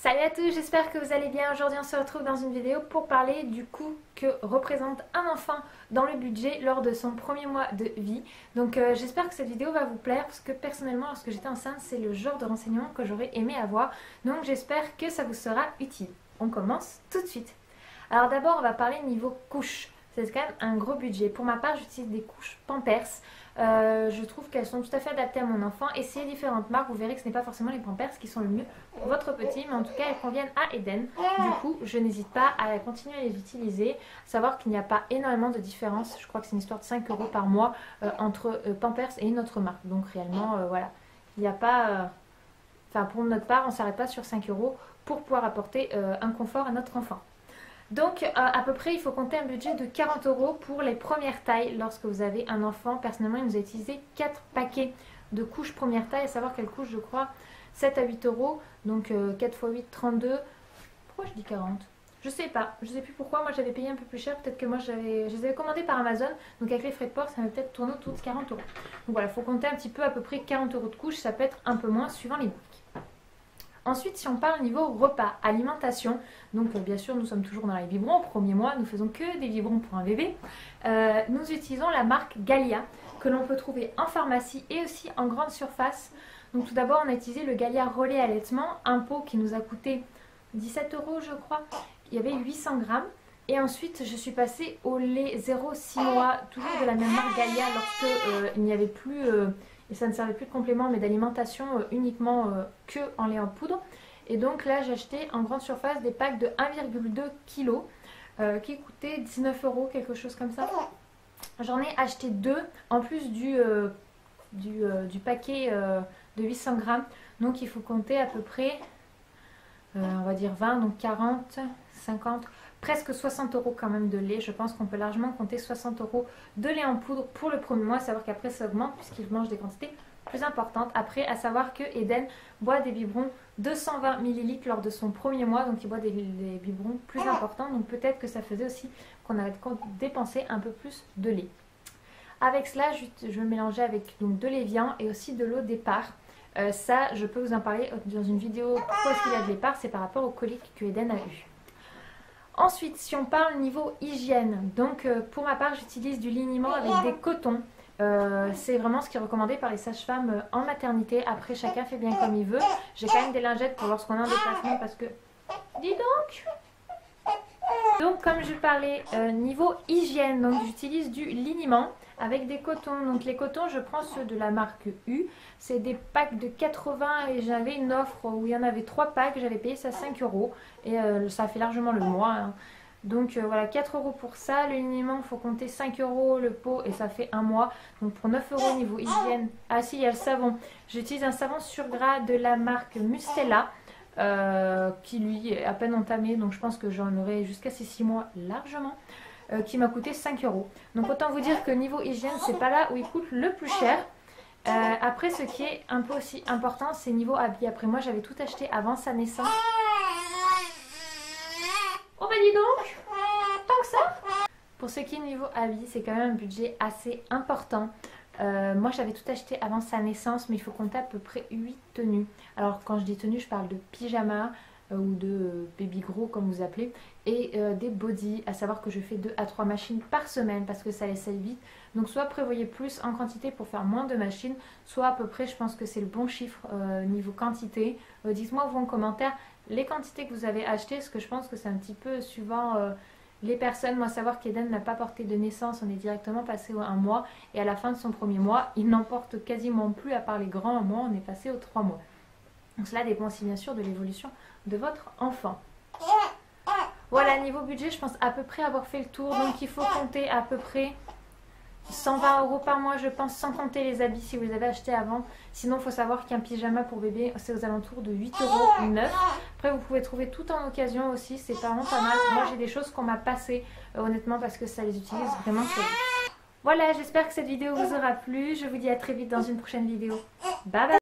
Salut à tous, j'espère que vous allez bien. Aujourd'hui on se retrouve dans une vidéo pour parler du coût que représente un enfant dans le budget lors de son premier mois de vie. Donc j'espère que cette vidéo va vous plaire parce que personnellement lorsque j'étais enceinte c'est le genre de renseignements que j'aurais aimé avoir. Donc j'espère que ça vous sera utile. On commence tout de suite. Alors d'abord on va parler niveau couches. C'est quand même un gros budget. Pour ma part j'utilise des couches Pampers. Je trouve qu'elles sont tout à fait adaptées à mon enfant. Essayez différentes marques, vous verrez que ce n'est pas forcément les Pampers qui sont le mieux pour votre petit, mais en tout cas elles conviennent à Eden. Du coup je n'hésite pas à continuer à les utiliser. Savoir qu'il n'y a pas énormément de différence, je crois que c'est une histoire de 5 € par mois entre Pampers et une autre marque. Donc réellement voilà, il n'y a pas... Enfin pour notre part on ne s'arrête pas sur 5 € pour pouvoir apporter un confort à notre enfant. Donc à peu près il faut compter un budget de 40 € pour les premières tailles lorsque vous avez un enfant. Personnellement il nous a utilisé 4 paquets de couches première taille, à savoir qu'elles coûtent je crois 7 à 8 €, donc 4 x 8, 32. Pourquoi je dis 40? Je sais pas, je sais plus pourquoi, moi j'avais payé un peu plus cher, peut-être que moi je les avais commandés par Amazon, donc avec les frais de port ça m'a peut-être tourné autour de 40 €. Donc voilà, il faut compter un petit peu à peu près 40 € de couches, ça peut être un peu moins suivant les marques. Ensuite, si on parle niveau repas, alimentation, donc bien sûr nous sommes toujours dans les biberons, premier mois, nous faisons que des biberons pour un bébé. Nous utilisons la marque Gallia, que l'on peut trouver en pharmacie et aussi en grande surface. Donc tout d'abord on a utilisé le Gallia relais allaitement, un pot qui nous a coûté 17 € je crois, il y avait 800 grammes. Et ensuite je suis passée au lait 0,6 mois, toujours de la même marque Gallia, lorsque il n'y avait plus... et ça ne servait plus de complément mais d'alimentation uniquement que en lait en poudre. Et donc là j'ai acheté en grande surface des packs de 1,2 kg qui coûtaient 19 €, quelque chose comme ça. J'en ai acheté 2 en plus du paquet de 800 grammes. Donc il faut compter à peu près on va dire 20, donc 40, 50, presque 60 € quand même de lait. Je pense qu'on peut largement compter 60 € de lait en poudre pour le premier mois, à savoir qu'après ça augmente puisqu'il mange des quantités plus importantes. Après, à savoir que Eden boit des biberons de 120 ml lors de son premier mois, donc il boit des biberons plus importants, donc peut-être que ça faisait aussi qu'on avait dépensé un peu plus de lait. Avec cela, je mélangeais avec donc de l'évian et aussi de l'eau départ. Ça, je peux vous en parler dans une vidéo. Pourquoi est-ce qu'il y a de l'épargne? C'est par rapport au colique que Eden a eu. Ensuite, si on parle niveau hygiène, donc pour ma part, j'utilise du liniment avec des cotons. C'est vraiment ce qui est recommandé par les sages-femmes en maternité. Après, chacun fait bien comme il veut. J'ai quand même des lingettes pour lorsqu'on a un déplacement parce que... Dis donc! Donc comme je parlais, niveau hygiène, donc j'utilise du liniment avec des cotons. Donc les cotons, je prends ceux de la marque U. C'est des packs de 80 et j'avais une offre où il y en avait 3 packs. J'avais payé ça 5 € et ça fait largement le mois. Hein. Donc voilà, 4 € pour ça. Le liniment, il faut compter 5 € le pot et ça fait un mois. Donc pour 9 € niveau hygiène. Ah si, il y a le savon. J'utilise un savon sur gras de la marque Mustela. Qui lui est à peine entamé, donc je pense que j'en aurai jusqu'à ces 6 mois largement, qui m'a coûté 5 €. Donc autant vous dire que niveau hygiène c'est pas là où il coûte le plus cher. Après ce qui est un peu aussi important c'est niveau habits. Après moi j'avais tout acheté avant sa naissance. Oh bah dis donc, tant que ça. Pour ce qui est niveau habits c'est quand même un budget assez important. Moi j'avais tout acheté avant sa naissance, mais il faut compter à peu près 8 tenues. Alors quand je dis tenues, je parle de pyjama ou de baby gros comme vous appelez, et des bodys, à savoir que je fais 2 à 3 machines par semaine parce que ça les sèche vite. Donc soit prévoyez plus en quantité pour faire moins de machines, soit à peu près, je pense que c'est le bon chiffre niveau quantité. Dites-moi vous en commentaire les quantités que vous avez achetées, parce que je pense que c'est un petit peu suivant... les personnes. Moi savoir qu'Eden n'a pas porté de naissance, on est directement passé au 1 mois et à la fin de son premier mois il n'en porte quasiment plus à part les grands mois, on est passé aux 3 mois. Donc cela dépend aussi bien sûr de l'évolution de votre enfant. Voilà, niveau budget je pense à peu près avoir fait le tour, donc il faut compter à peu près 120 € par mois je pense, sans compter les habits si vous les avez achetés avant. Sinon il faut savoir qu'un pyjama pour bébé c'est aux alentours de 8 € neuf. Après vous pouvez trouver tout en occasion aussi, c'est vraiment pas mal. Moi j'ai des choses qu'on m'a passées honnêtement parce que ça les utilise vraiment très vite. Voilà, j'espère que cette vidéo vous aura plu. Je vous dis à très vite dans une prochaine vidéo. Bye bye.